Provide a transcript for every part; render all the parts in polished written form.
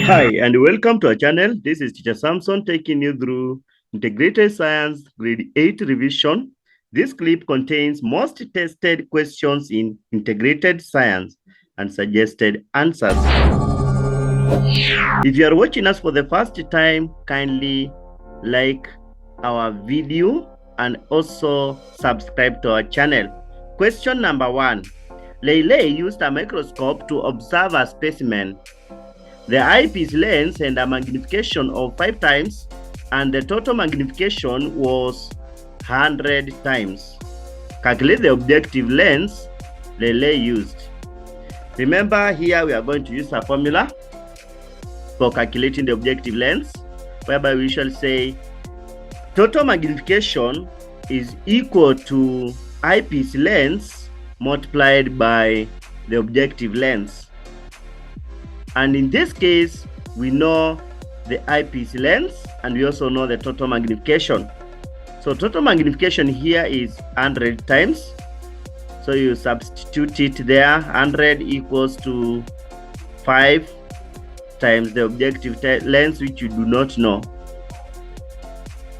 Hi, and welcome to our channel. This is Teacher Samson taking you through Integrated Science Grade 8 revision. This clip contains most tested questions in Integrated Science and suggested answers. If you are watching us for the first time, kindly like our video and also subscribe to our channel. Question number 1. Lei used a microscope to observe a specimen. The eyepiece lens had a magnification of 5 times and the total magnification was 100 times. Calculate the objective lens Lei used. Remember, here we are going to use a formula for calculating the objective lens, whereby we shall say total magnification is equal to eyepiece lens multiplied by the objective lens. And in this case, we know the eyepiece lens and we also know the total magnification. So total magnification here is 100 times. So you substitute it there. 100 equals to 5 times the objective lens, which you do not know.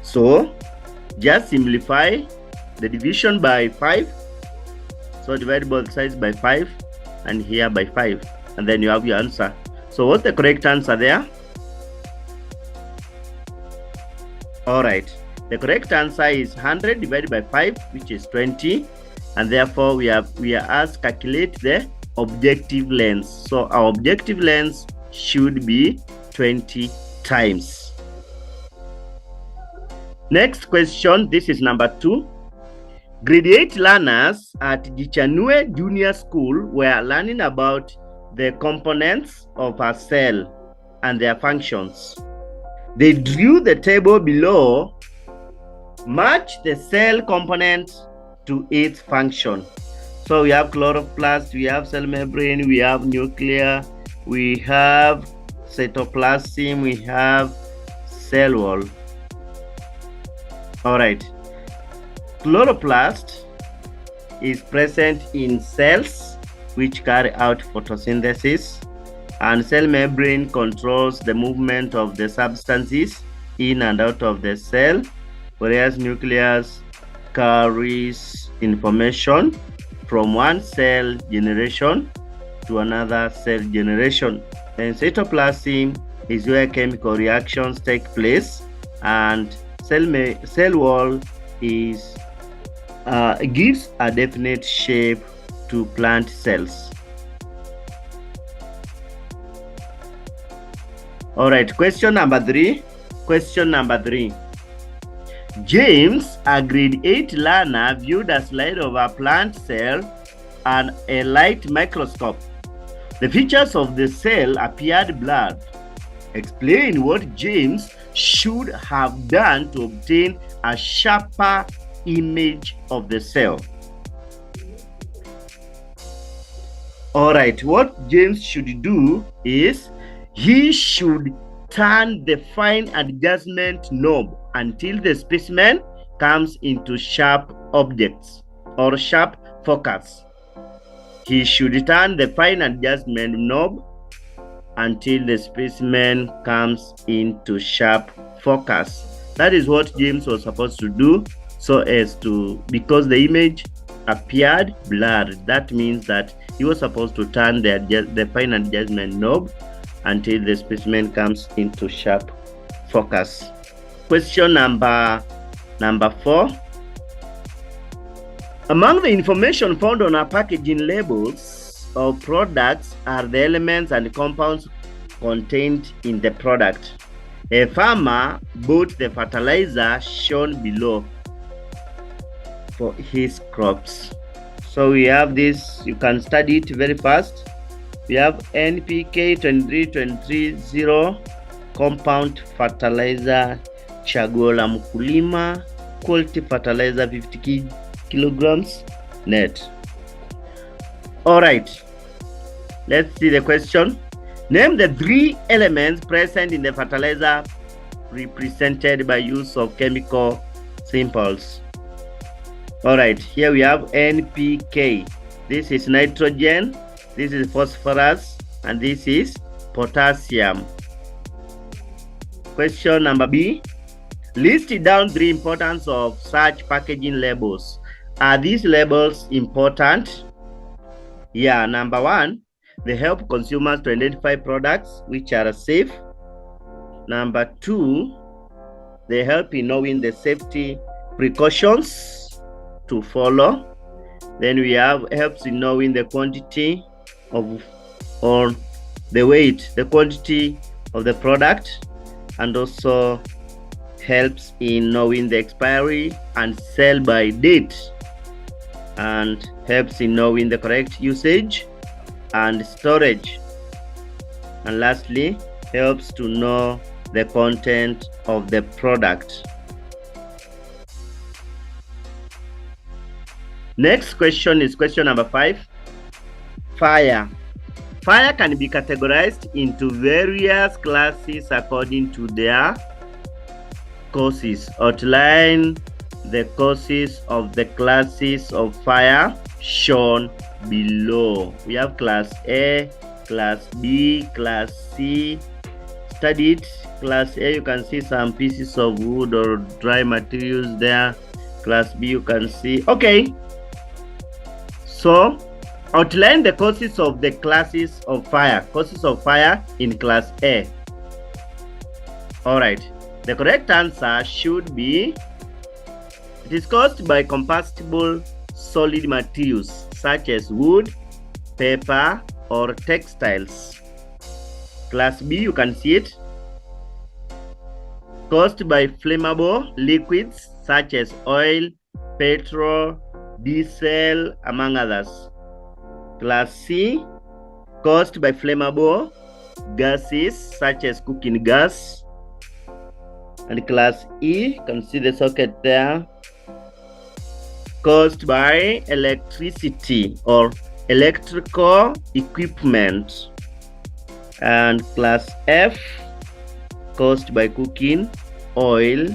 So just simplify the division by 5. So divide both sides by 5 and here by 5. And then you have your answer. So what's the correct answer there? Alright, the correct answer is 100 divided by 5, which is 20. And therefore we are asked to calculate the objective lens. So our objective lens should be 20 times. Next question, this is number 2. Grade 8 learners at Gichanue Junior School were learning about the components of a cell and their functions. They drew the table below. Match the cell component to its function. So we have chloroplast, we have cell membrane, we have nuclear, we have cytoplasm, we have cell wall. Alright, chloroplast is present in cells which carry out photosynthesis, and cell membrane controls the movement of the substances in and out of the cell, whereas nucleus carries information from one cell generation to another cell generation. And cytoplasm is where chemical reactions take place, and cell wall is gives a definite shape to plant cells. Alright, question number 3. James, a grade 8 learner, viewed a slide of a plant cell and a light microscope. The features of the cell appeared blurred. Explain what James should have done to obtain a sharper image of the cell. Alright, what James should do is he should turn the fine adjustment knob until the specimen comes into sharp objects or sharp focus. He should turn the fine adjustment knob until the specimen comes into sharp focus. That is what James was supposed to do, so as to, because the image appeared blurred, that means that he was supposed to turn the fine adjustment knob until the specimen comes into sharp focus. Question number 4. Among the information found on our packaging labels of products are the elements and compounds contained in the product. A farmer bought the fertilizer shown below for his crops. So we have this, you can study it very fast. We have NPK 23230 compound fertilizer, chaguo la mkulima, quality fertilizer 50 kilograms net. Alright, let's see the question. Name the 3 elements present in the fertilizer represented by use of chemical symbols. Alright, here we have NPK. This is nitrogen, this is phosphorus, and this is potassium. Question number B. List down 3 importance of such packaging labels. Are these labels important? Yeah, number 1, they help consumers to identify products which are safe. Number 2, they help in knowing the safety precautions to follow. Then we have helps in knowing the quantity of or the weight, the quantity of the product, and also helps in knowing the expiry and sell by date, and helps in knowing the correct usage and storage, and lastly helps to know the content of the product. Next question is question number 5. Fire. Fire can be categorized into various classes according to their causes. Outline the causes of the classes of fire shown below. We have class A, class B, class C. Study it. Class A, you can see some pieces of wood or dry materials there. Class B, you can see. Okay. So, outline the causes of the classes of fire. Causes of fire in class A. Alright. The correct answer should be, it is caused by combustible solid materials such as wood, paper, or textiles. Class B, you can see it. Caused by flammable liquids such as oil, petrol, diesel, among others. Class C, caused by flammable gases such as cooking gas. And class E, you can see the socket there, caused by electricity or electrical equipment. And class F, caused by cooking oil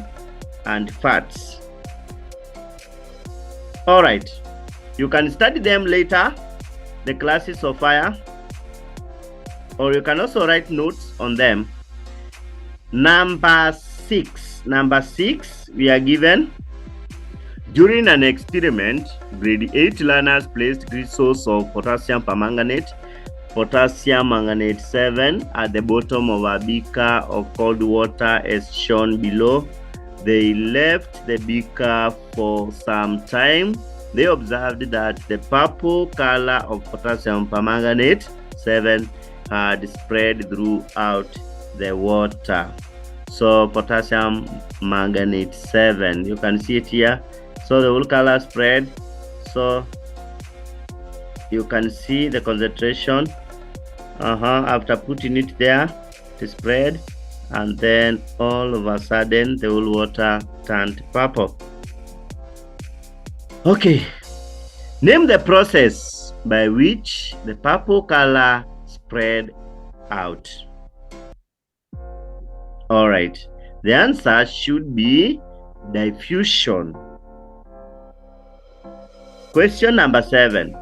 and fats. Alright, you can study them later, the classes of fire, or you can also write notes on them. Number 6, we are given, during an experiment, grade 8 learners placed crystals of potassium permanganate, potassium manganate 7 at the bottom of a beaker of cold water as shown below. They left the beaker for some time. They observed that the purple color of potassium permanganate 7 had spread throughout the water. So potassium manganate 7, you can see it here. So the whole color spread. So you can see the concentration after putting it there, it spread, and then all of a sudden the whole water turned purple. Okay, name the process by which the purple color spread out. Alright, the answer should be diffusion. Question number 7.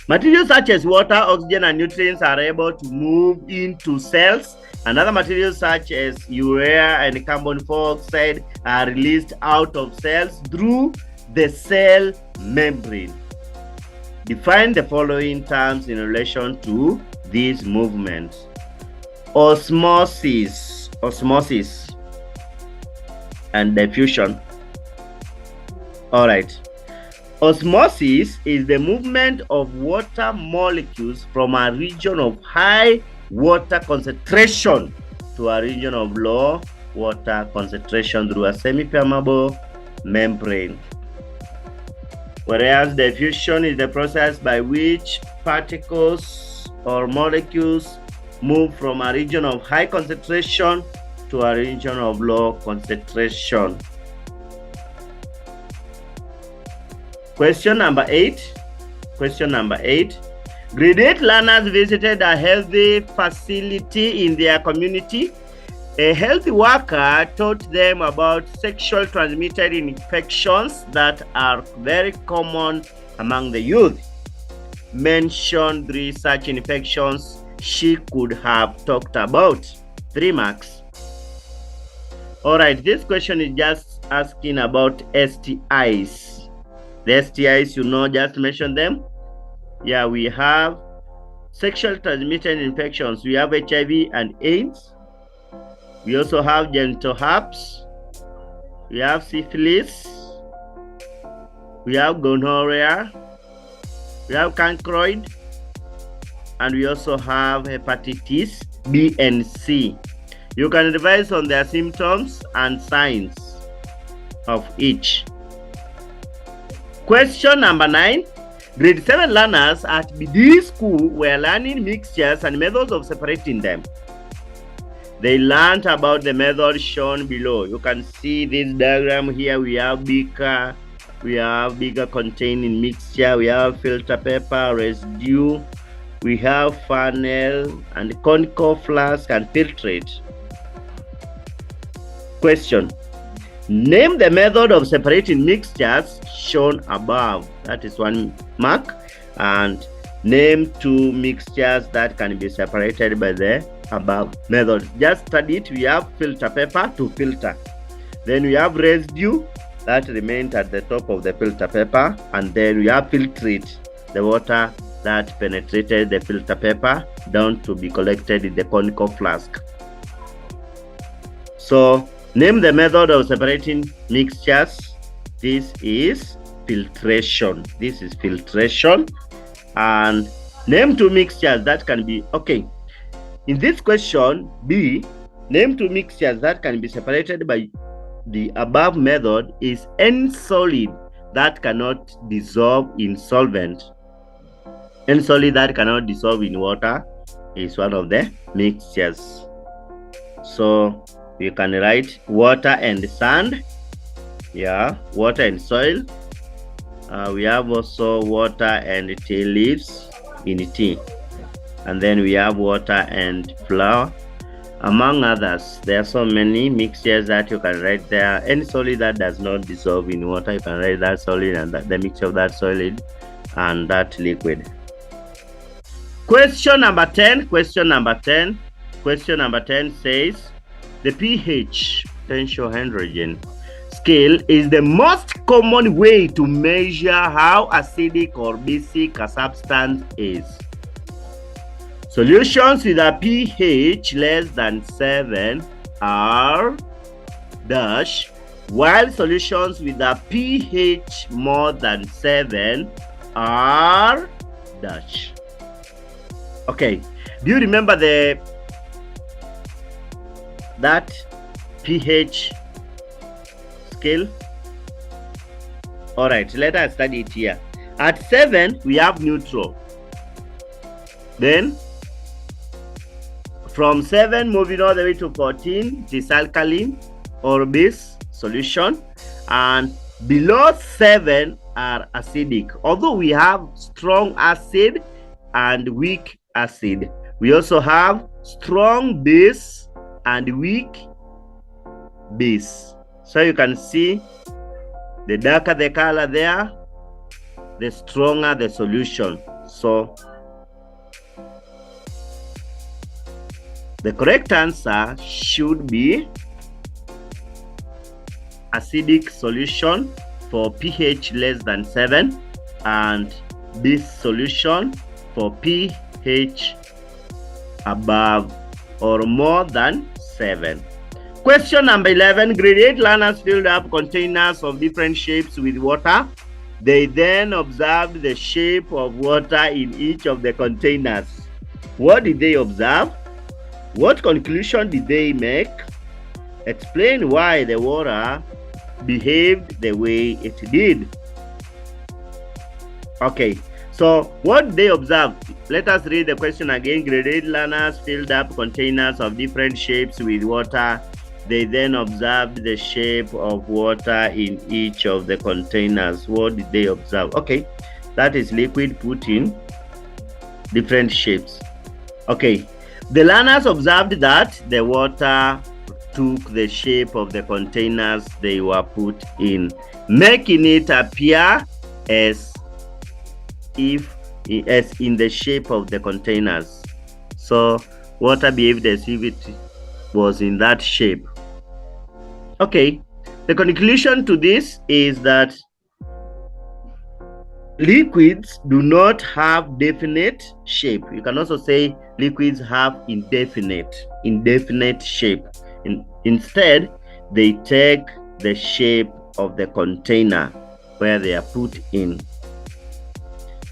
Materials such as water, oxygen, and nutrients are able to move into cells, and other materials such as urea and carbon dioxide are released out of cells through the cell membrane. Define the following terms in relation to these movements. Osmosis and diffusion. Alright. Osmosis is the movement of water molecules from a region of high water concentration to a region of low water concentration through a semi-permeable membrane. Whereas diffusion is the process by which particles or molecules move from a region of high concentration to a region of low concentration. Question number 8. Grade 8 learners visited a healthy facility in their community. A health worker taught them about sexually transmitted infections that are very common among the youth. Mention 3 such infections she could have talked about. 3 marks. All right, this question is just asking about STIs. The STIs, just mention them. Yeah, we have sexual transmitted infections. We have HIV and AIDS. We also have genital herpes. We have syphilis. We have gonorrhea. We have chancroid. And we also have hepatitis B and C. You can revise on their symptoms and signs of each. Question number 9. Grade 7 learners at BD school were learning mixtures and methods of separating them. They learned about the method shown below. You can see this diagram here. We have beaker containing mixture. We have filter paper, residue. We have funnel and conical flask and filtrate. Question. Name the method of separating mixtures shown above. That is 1 mark. And name 2 mixtures that can be separated by the above method. Just study it. We have filter paper to filter. Then we have residue that remained at the top of the filter paper. And then we have filtrate, the water that penetrated the filter paper down to be collected in the conical flask. So, name the method of separating mixtures. This is filtration. And name 2 mixtures that can be, okay. In this question, B, name 2 mixtures that can be separated by the above method is any solid that cannot dissolve in solvent. Any solid that cannot dissolve in water is one of the mixtures. So, you can write water and sand. Yeah, water and soil. We have also water and tea leaves in tea. And then we have water and flour, among others. There are so many mixtures that you can write there. Any solid that does not dissolve in water, you can write that solid and the mixture of that solid and that liquid. Question number 10. Question number 10 says, the pH, potential hydrogen scale, is the most common way to measure how acidic or basic a substance is. Solutions with a pH less than 7 are dash, while solutions with a pH more than 7 are dash. Okay, do you remember that pH scale? All right, let us study it here. At 7, we have neutral. Then, from 7 moving all the way to 14, it is alkaline or base solution. And below 7 are acidic. Although we have strong acid and weak acid, we also have strong base and weak base. So you can see the darker the color there, the stronger the solution. So the correct answer should be acidic solution for pH less than 7 and base solution for pH above or more than 7. Question number 11. Grade 8 learners filled up containers of different shapes with water. They then observed the shape of water in each of the containers. What did they observe? What conclusion did they make? Explain why the water behaved the way it did. Okay, so what they observed? Let us read the question again. Grade 8 learners filled up containers of different shapes with water. They then observed the shape of water in each of the containers. What did they observe? Okay, that is liquid put in different shapes. Okay, the learners observed that the water took the shape of the containers they were put in, making it appear as in the shape of the containers. So water behaved as if it was in that shape. Okay, the conclusion to this is that liquids do not have definite shape. You can also say liquids have indefinite shape. Instead, they take the shape of the container where they are put in.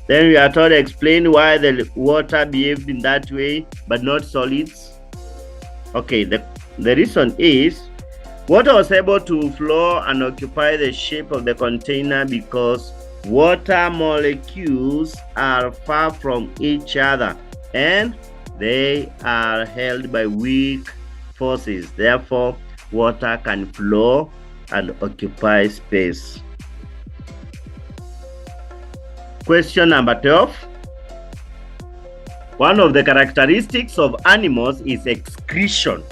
Then we are told to explain why the water behaved in that way, but not solids. Okay, the reason is water was able to flow and occupy the shape of the container because water molecules are far from each other and they are held by weak forces. Therefore, water can flow and occupy space. Question number 12. One of the characteristics of animals is excretion,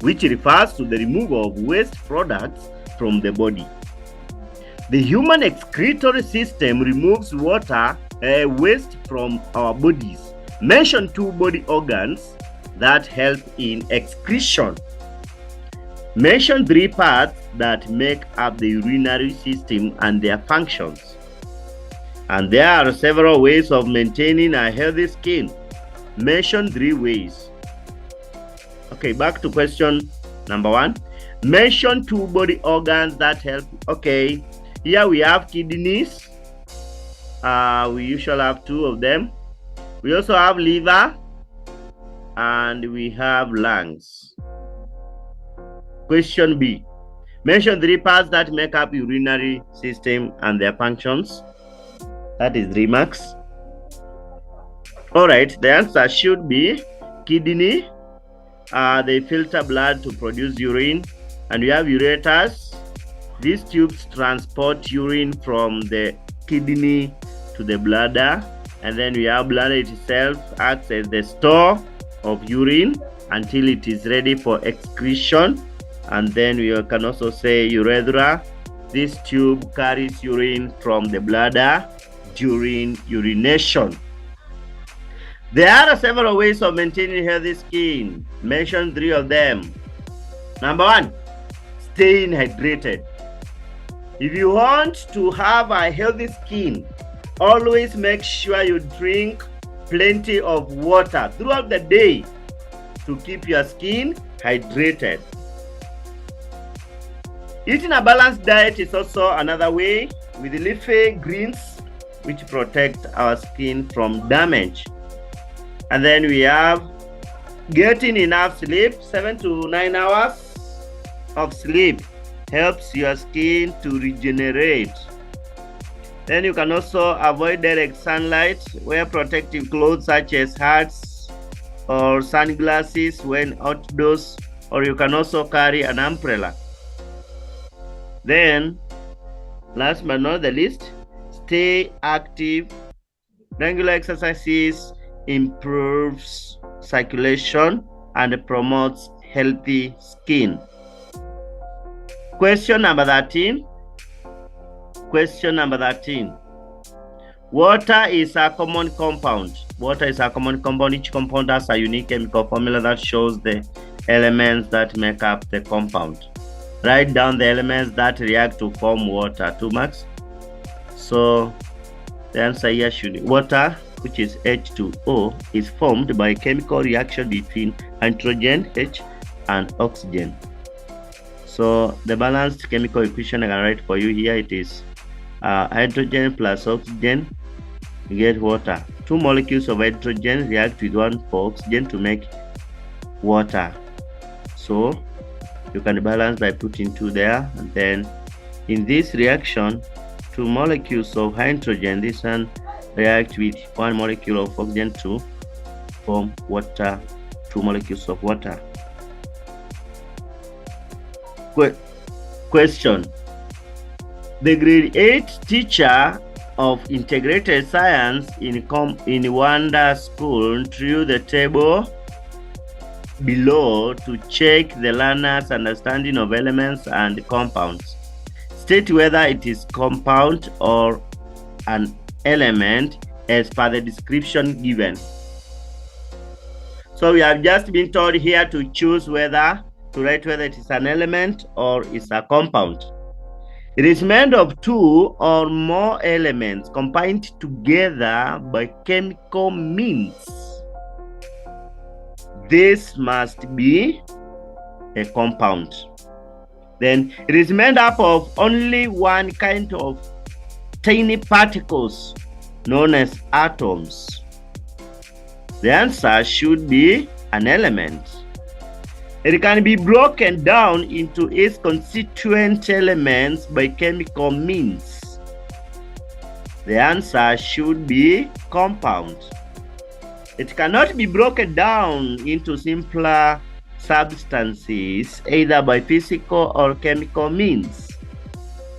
which refers to the removal of waste products from the body. The human excretory system removes water waste from our bodies. Mention 2 body organs that help in excretion. Mention 3 parts that make up the urinary system and their functions. And there are several ways of maintaining a healthy skin. Mention 3 ways. Okay, back to question number 1. Mention 2 body organs that help. Okay, here we have kidneys. We usually have 2 of them. We also have liver and we have lungs. Question B. Mention 3 parts that make up urinary system and their functions. That is 3 marks. Alright, the answer should be kidney. They filter blood to produce urine. And we have ureters. These tubes transport urine from the kidney to the bladder. And then we have bladder itself acts as the store of urine until it is ready for excretion. And then we can also say urethra. This tube carries urine from the bladder during urination. There are several ways of maintaining healthy skin. Mention 3 of them. Number 1, staying hydrated. If you want to have a healthy skin, always make sure you drink plenty of water throughout the day to keep your skin hydrated. Eating a balanced diet is also another way, with leafy greens which protect our skin from damage. And then we have getting enough sleep. 7 to 9 hours of sleep helps your skin to regenerate. Then you can also avoid direct sunlight. Wear protective clothes such as hats or sunglasses when outdoors, or you can also carry an umbrella. Then, last but not the least, stay active. Regular exercises improves circulation and promotes healthy skin. Question number 13. Question number 13. Water is a common compound. Water is a common compound. Each compound has a unique chemical formula that shows the elements that make up the compound. Write down the elements that react to form water. 2 marks. So the answer here should be water, which is H2O, is formed by a chemical reaction between hydrogen H and oxygen. So the balanced chemical equation I can write for you here, it is hydrogen plus oxygen, you get water. 2 molecules of hydrogen react with 1 for oxygen to make water. So you can balance by putting 2 there, and then in this reaction 2 molecules of hydrogen, this one react with 1 molecule of oxygen to form water, 2 molecules of water. Question. The grade 8 teacher of integrated science in Wanda School drew the table below to check the learner's understanding of elements and compounds. State whether it is compound or an element as per the description given. So we have just been told here to choose whether to write whether it is an element or is a compound. It is made of two or more elements combined together by chemical means. This must be a compound. Then it is made up of only one kind of tiny particles known as atoms. The answer should be an element. It can be broken down into its constituent elements by chemical means. The answer should be compound. It cannot be broken down into simpler substances either by physical or chemical means.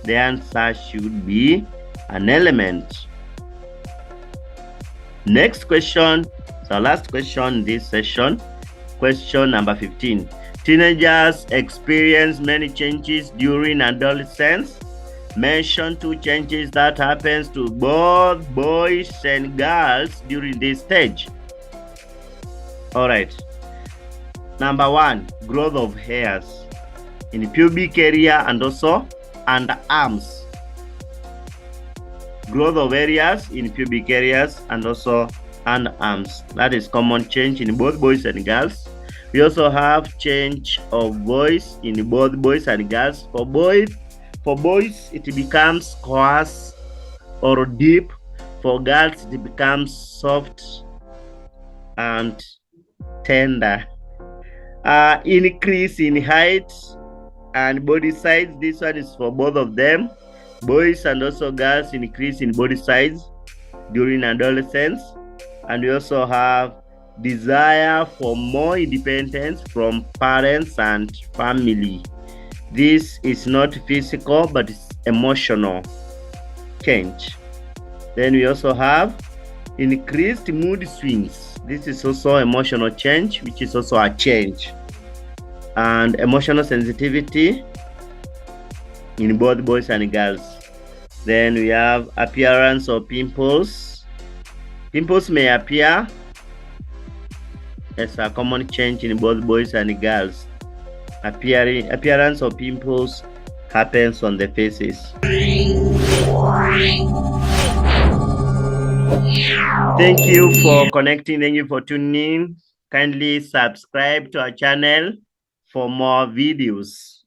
The answer should be an element. Next question, the last question in this session. Question number 15. Teenagers experience many changes during adolescence. Mention two changes that happens to both boys and girls during this stage. All right. Number 1, growth of hairs in pubic area and also underarms. Growth of areas in pubic areas and also underarms. That is common change in both boys and girls. We also have change of voice in both boys and girls. For boys, it becomes coarse or deep. For girls, it becomes soft and tender. Increase in height and body size. This one is for both of them. Boys and also girls increase in body size during adolescence. And we also have desire for more independence from parents and family. This is not physical, but it's emotional change. Then we also have increased mood swings. This is also emotional change, which is also a change. And emotional sensitivity in both boys and girls. Then we have appearance of pimples. Pimples may appear as a common change in both boys and girls. Appearance of pimples happens on the faces. Thank you for connecting. Thank you for tuning in. Kindly subscribe to our channel for more videos.